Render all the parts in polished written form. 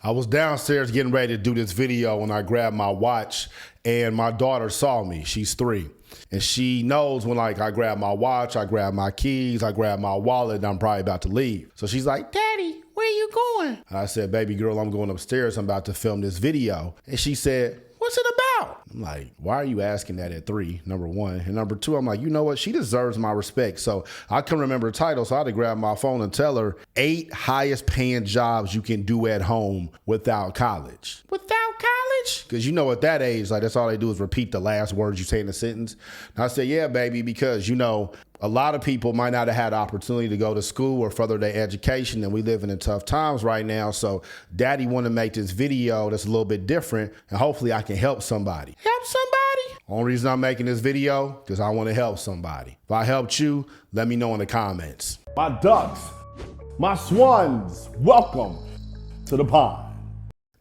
I was downstairs getting ready to do this video when I grabbed my watch and my daughter saw me. She's 3. And she knows when like I grab my watch, I grab my keys, I grab my wallet, and I'm probably about to leave. So she's like, "Daddy, where you going?" And I said, "Baby girl, I'm going upstairs. I'm about to film this video." And she said, "What's it about?" I'm like, why are you asking that at 3, number one? And number 2, I'm like, you know what? She deserves my respect. So I couldn't remember the title, so I had to grab my phone and tell her 8 highest paying jobs you can do at home without college. Without college? Because you know at that age, like that's all they do is repeat the last words you say in the sentence. And I said, yeah, baby, because you know, a lot of people might not have had the opportunity to go to school or further their education, and we living in tough times right now. So daddy want to make this video that's a little bit different, and hopefully I can help somebody. Help somebody? Only reason I'm making this video, because I want to help somebody. If I helped you, let me know in the comments. My ducks, my swans, welcome to the pond.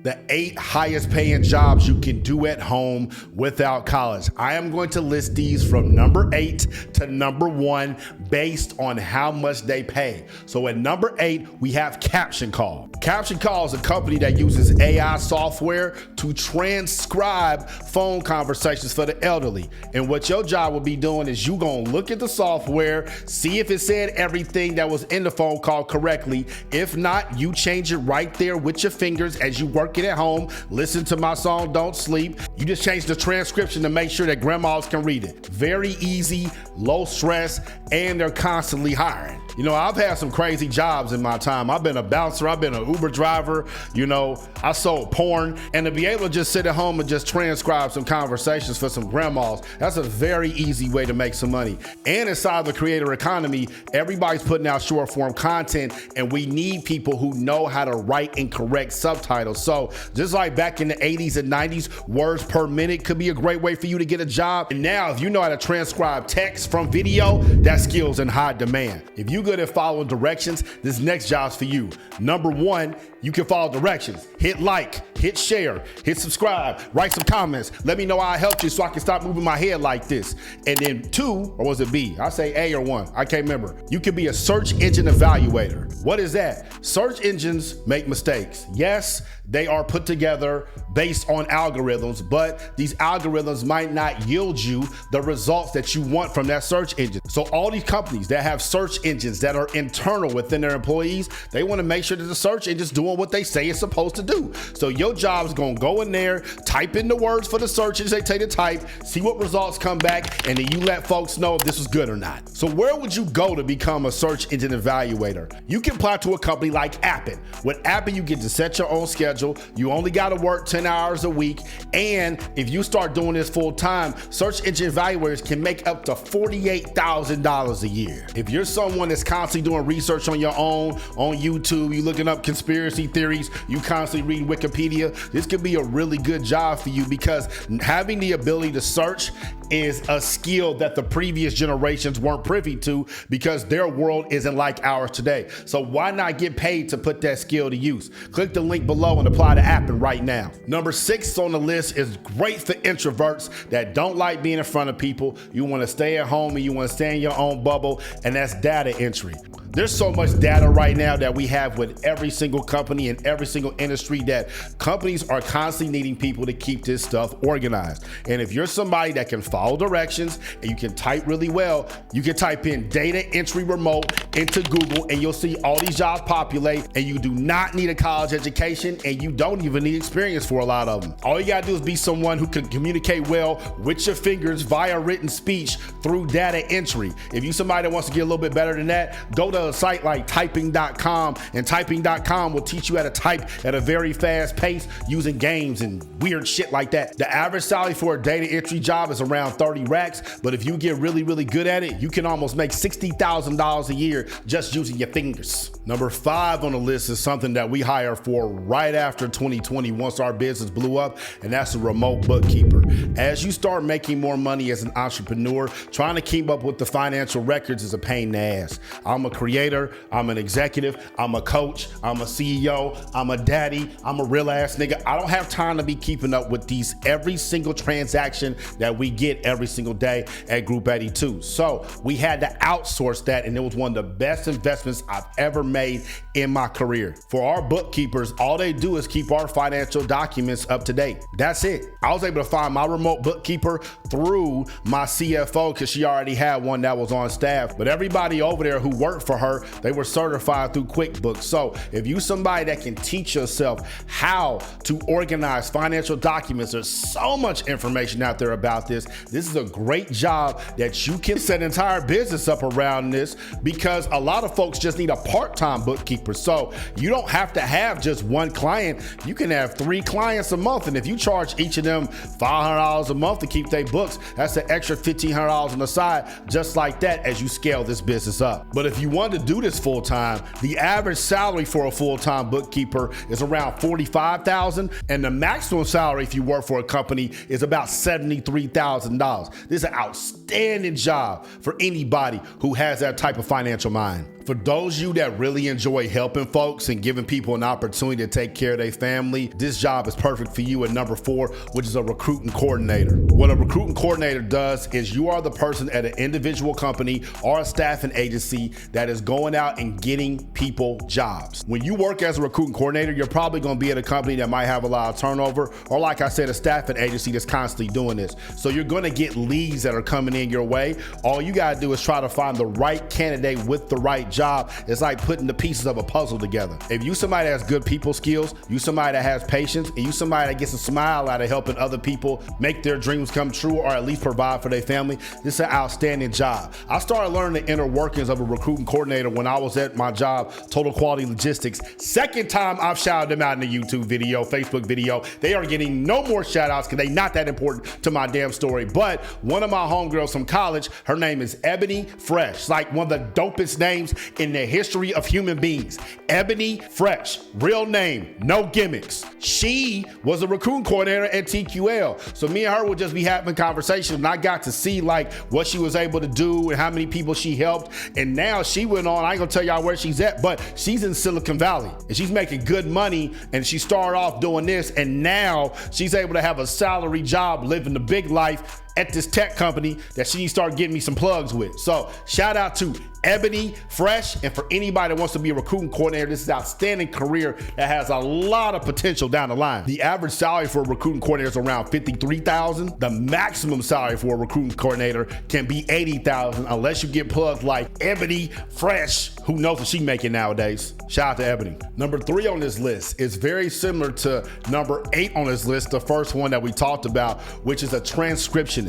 The 8 highest paying jobs you can do at home without college. I am going to list these from number 8 to number 1 based on how much they pay. So at number 8, we have Caption Call. Caption Call is a company that uses AI software to transcribe phone conversations for the elderly. And what your job will be doing is you gonna look at the software, see if it said everything that was in the phone call correctly. If not, you change it right there with your fingers as you work it at home. Listen to my song, Don't Sleep. You just change the transcription to make sure that grandmas can read it. Very easy, low stress, and they're constantly hiring. You know, I've had some crazy jobs in my time. I've been a bouncer, I've been an Uber driver, you know, I sold porn, and to be able to just sit at home and just transcribe some conversations for some grandmas, that's a very easy way to make some money. And inside the creator economy, everybody's putting out short form content, and we need people who know how to write and correct subtitles. So just like back in the 80s and 90s, words per minute could be a great way for you to get a job. And now if you know how to transcribe text from video, that skill's in high demand. If you're good at following directions, this next job's for you. Number 1, you can follow directions. Hit like, hit share, hit subscribe, write some comments. Let me know how I helped you so I can stop moving my head like this. And then 2, or was it B? I say A or 1, I can't remember. You can be a search engine evaluator. What is that? Search engines make mistakes. Yes, they are put together based on algorithms, but these algorithms might not yield you the results that you want from that search engine. So all these companies that have search engines that are internal within their employees, they want to make sure that the search engine's doing what they say it's supposed to do. So your job is going to go in there, type in the words for the search engine they take to type, see what results come back, and then you let folks know if this was good or not. So where would you go to become a search engine evaluator? You can apply to a company like Appen. With Appen, you get to set your own schedule. You only got to work 10 hours a week. And if you start doing this full time, search engine evaluators can make up to $48,000 a year. If you're someone that's constantly doing research on your own, on YouTube, you looking up conspiracy theories, you constantly read Wikipedia, this could be a really good job for you because having the ability to search is a skill that the previous generations weren't privy to because their world isn't like ours today. So why not get paid to put that skill to use? Click the link below and apply to Appen right now. Number 6 on the list is great for introverts that don't like being in front of people. You want to stay at home and you want to stay in your own bubble, and that's data entry. There's so much data right now that we have with every single company and every single industry that companies are constantly needing people to keep this stuff organized. And if you're somebody that can follow directions and you can type really well, you can type in data entry remote into Google and you'll see all these jobs populate, and you do not need a college education and you don't even need experience for a lot of them. All you gotta do is be someone who can communicate well with your fingers via written speech through data entry. If you're somebody that wants to get a little bit better than that, go to a site like typing.com, and typing.com will teach you how to type at a very fast pace using games and weird shit like that. The average salary for a data entry job is around 30 racks, but if you get really good at it, you can almost make $60,000 a year just using your fingers. Number 5 on the list is something that we hired for right after 2020 once our business blew up, and that's a remote bookkeeper. As you start making more money as an entrepreneur, trying to keep up with the financial records is a pain in the ass. I'm a creator creator, I'm an executive, I'm a coach, I'm a CEO, I'm a daddy, I'm a real ass nigga. I don't have time to be keeping up with these every single transaction that we get every single day at Group 82. So we had to outsource that, and it was one of the best investments I've ever made in my career. For our bookkeepers, all they do is keep our financial documents up to date. That's it. I was able to find my remote bookkeeper through my CFO because she already had one that was on staff. But everybody over there who worked for her, they were certified through QuickBooks. So if you somebody that can teach yourself how to organize financial documents, there's so much information out there about this. This is a great job that you can set an entire business up around this, because a lot of folks just need a part-time bookkeeper. So you don't have to have just one client. You can have 3 clients a month. And if you charge each of them $500 a month to keep their books, that's an extra $1,500 on the side, just like that, as you scale this business up. But if you want to do this full time, the average salary for a full-time bookkeeper is around $45,000, and the maximum salary if you work for a company is about $73,000. This is an outstanding job for anybody who has that type of financial mind. For those of you that really enjoy helping folks and giving people an opportunity to take care of their family, this job is perfect for you at number 4, which is a recruiting coordinator. What a recruiting coordinator does is you are the person at an individual company or a staffing agency that is going out and getting people jobs. When you work as a recruiting coordinator, you're probably going to be at a company that might have a lot of turnover, or like I said, a staffing agency that's constantly doing this. So you're going to get leads that are coming in your way. All you got to do is try to find the right candidate with the right job. It's like putting the pieces of a puzzle together. If you somebody that has good people skills, you somebody that has patience, and you somebody that gets a smile out of helping other people make their dreams come true, or at least provide for their family, this is an outstanding job. I started learning the inner workings of a recruiting coordinator when I was at my job, Total Quality Logistics. Second time I've shouted them out in a YouTube video, Facebook video. They are getting no more shout outs because they not that important to my damn story. But one of my homegirls from college, her name is Ebony Fresh. It's like one of the dopest names in the history of human beings. Ebony Fresh, real name, no gimmicks. She was a recruiting coordinator at TQL. So me and her would just be having conversations, and I got to see like what she was able to do and how many people she helped. And now she went on, I ain't gonna tell y'all where she's at, but she's in Silicon Valley and she's making good money, and she started off doing this, and now she's able to have a salary job, living the big life at this tech company that she started getting me some plugs with. So shout out to Ebony Fresh. And for anybody that wants to be a recruiting coordinator, this is an outstanding career that has a lot of potential down the line. The average salary for a recruiting coordinator is around $53,000. The maximum salary for a recruiting coordinator can be $80,000, unless you get plugs like Ebony Fresh, who knows what she's making nowadays. Shout out to Ebony. Number 3 on this list is very similar to number 8 on this list, the first one that we talked about, which is a transcriptionist.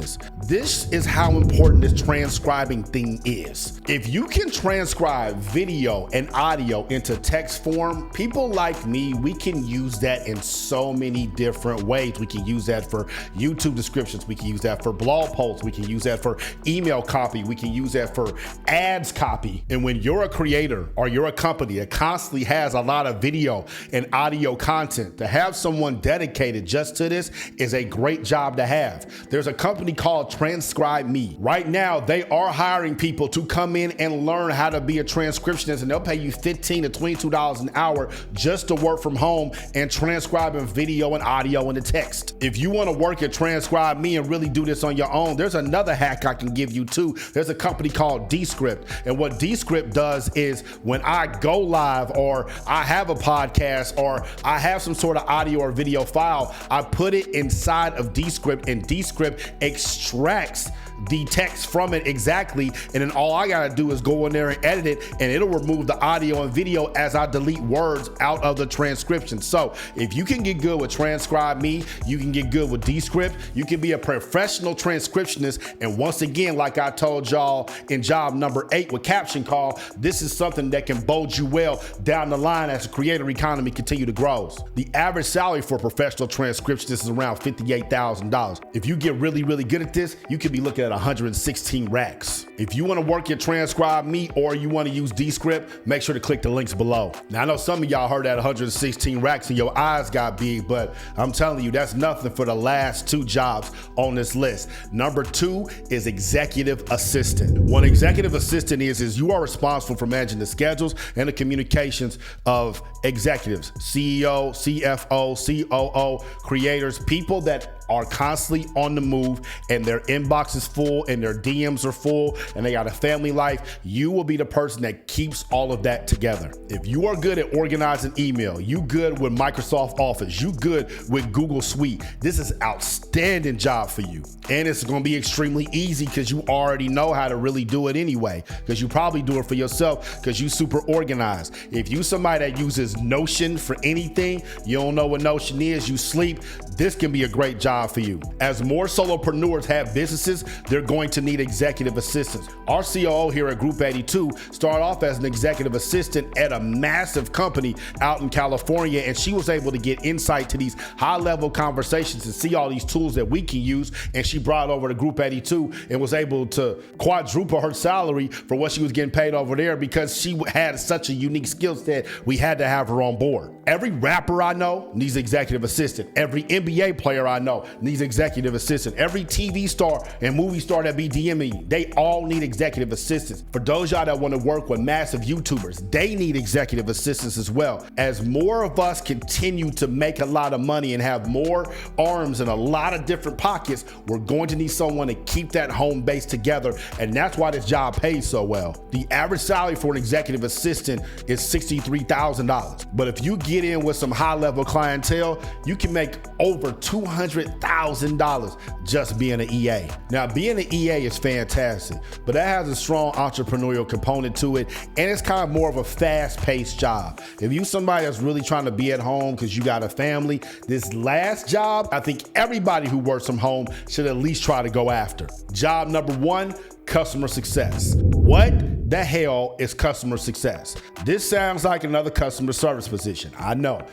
This is how important this transcribing thing is. If you can transcribe video and audio into text form, people like me, we can use that in so many different ways. We can use that for YouTube descriptions. We can use that for blog posts. We can use that for email copy. We can use that for ads copy. And when you're a creator or you're a company that constantly has a lot of video and audio content, to have someone dedicated just to this is a great job to have. There's a company called TranscribeMe. Right now, they are hiring people to come in and learn how to be a transcriptionist, and they'll pay you $15 to $22 an hour just to work from home and transcribing video and audio into text. If you want to work at TranscribeMe and really do this on your own, there's another hack I can give you too. There's a company called Descript, and what Descript does is when I go live, or I have a podcast, or I have some sort of audio or video file, I put it inside of Descript, and Descript extracts the text from it exactly, and then all I gotta do is go in there and edit it, and it'll remove the audio and video as I delete words out of the transcription. So if you can get good with TranscribeMe, you can get good with Descript, you can be a professional transcriptionist. And once again, like I told y'all in job number 8 with Caption Call, this is something that can bode you well down the line as the creator economy continue to grow. The average salary for a professional transcriptionist is around $58,000. If you get really good at this, you could be looking at 116 racks. If you want to work at TranscribeMe or you want to use Descript, make sure to click the links below. Now, I know some of y'all heard that 116 racks and your eyes got big, but I'm telling you, that's nothing for the last 2 jobs on this list. Number 2 is executive assistant. What an executive assistant is you are responsible for managing the schedules and the communications of executives, CEO, CFO, COO, creators, people that are constantly on the move and their inbox is full and their DMs are full and they got a family life. You will be the person that keeps all of that together. If you are good at organizing email, you good with Microsoft Office, you good with Google Suite, this is an outstanding job for you. And it's going to be extremely easy because you already know how to really do it anyway, because you probably do it for yourself because you super organized. If you somebody that uses Notion for anything, you don't know what Notion is, you sleep, this can be a great job for you. As more solopreneurs have businesses, they're going to need executive assistants. Our COO here at Group 82 started off as an executive assistant at a massive company out in California, and she was able to get insight to these high-level conversations and see all these tools that we can use, and she brought over to Group 82 and was able to quadruple her salary for what she was getting paid over there because she had such a unique skill set. We had to have her on board. Every rapper I know needs executive assistant. Every NBA player I know needs executive assistant. Every TV star and movie star that be DMing, they all need executive assistants. For those y'all that want to work with massive YouTubers, they need executive assistants as well. As more of us continue to make a lot of money and have more arms and a lot of different pockets, we're going to need someone to keep that home base together, and that's why this job pays so well. The average salary for an executive assistant is $63,000, but if you get in with some high-level clientele, you can make over $200,000 just being an EA. Now, being an EA is fantastic, but that has a strong entrepreneurial component to it, and it's kind of more of a fast-paced job. If you somebody that's really trying to be at home because you got a family, this last job, I think everybody who works from home should at least try to go after. Job number 1, customer success. What the hell is customer success? This sounds like another customer service position. I know.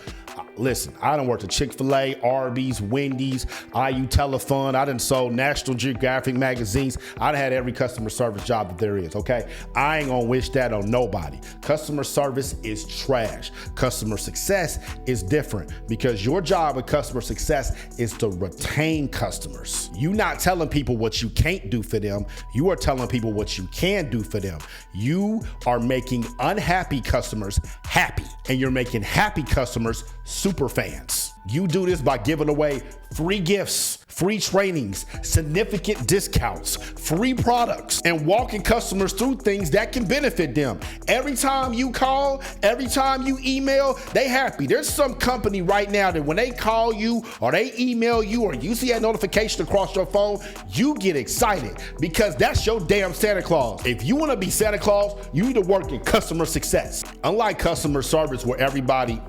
Listen, I done worked at Chick-fil-A, Arby's, Wendy's, IU Telefund. I done sold National Geographic magazines. I done had every customer service job that there is, okay? I ain't gonna wish that on nobody. Customer service is trash. Customer success is different because your job with customer success is to retain customers. You not telling people what you can't do for them. You are telling people what you can do for them. You are making unhappy customers happy, and you're making happy customers super fans. You do this by giving away free gifts, free trainings, significant discounts, free products, and walking customers through things that can benefit them. Every time you call, every time you email, they happy. There's some company right now that when they call you or they email you or you see that notification across your phone, you get excited because that's your damn Santa Claus. If you want to be Santa Claus, you need to work in customer success. Unlike customer service where everybody,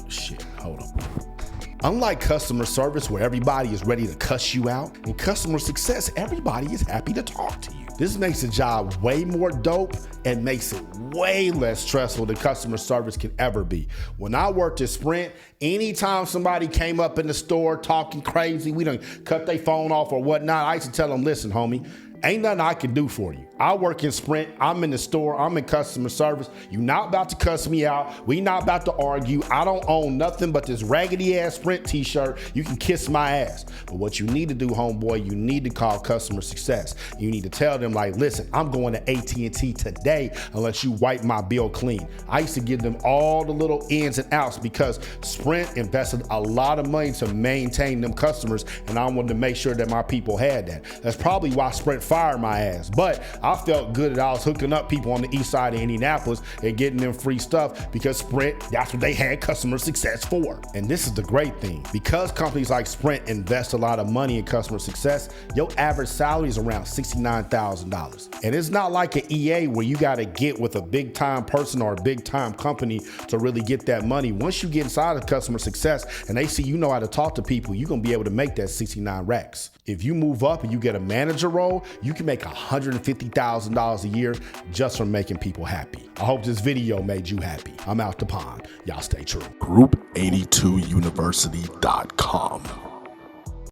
Unlike customer service where everybody is ready to cuss you out, in customer success, everybody is happy to talk to you. This makes the job way more dope and makes it way less stressful than customer service can ever be. When I worked at Sprint, anytime somebody came up in the store talking crazy, we done cut their phone off or whatnot, I used to tell them, listen, homie, ain't nothing I can do for you. I work in Sprint, I'm in the store, I'm in customer service. You not about to cuss me out. We not about to argue. I don't own nothing but this raggedy ass Sprint t-shirt. You can kiss my ass. But what you need to do, homeboy, you need to call customer success. You need to tell them like, listen, I'm going to AT&T today unless you wipe my bill clean. I used to give them all the little ins and outs because Sprint invested a lot of money to maintain them customers, and I wanted to make sure that my people had that. That's probably why Sprint fired my ass. But I felt good that I was hooking up people on the east side of Indianapolis and getting them free stuff because Sprint, that's what they had customer success for. And this is the great thing. Because companies like Sprint invest a lot of money in customer success, your average salary is around $69,000. And it's not like an EA where you got to get with a big time person or a big time company to really get that money. Once you get inside of customer success and they see you know how to talk to people, you're going to be able to make that 69 racks. If you move up and you get a manager role, you can make $150,000 a year just from making people happy. I hope this video made you happy. I'm out the pond. Y'all stay true. Group82University.com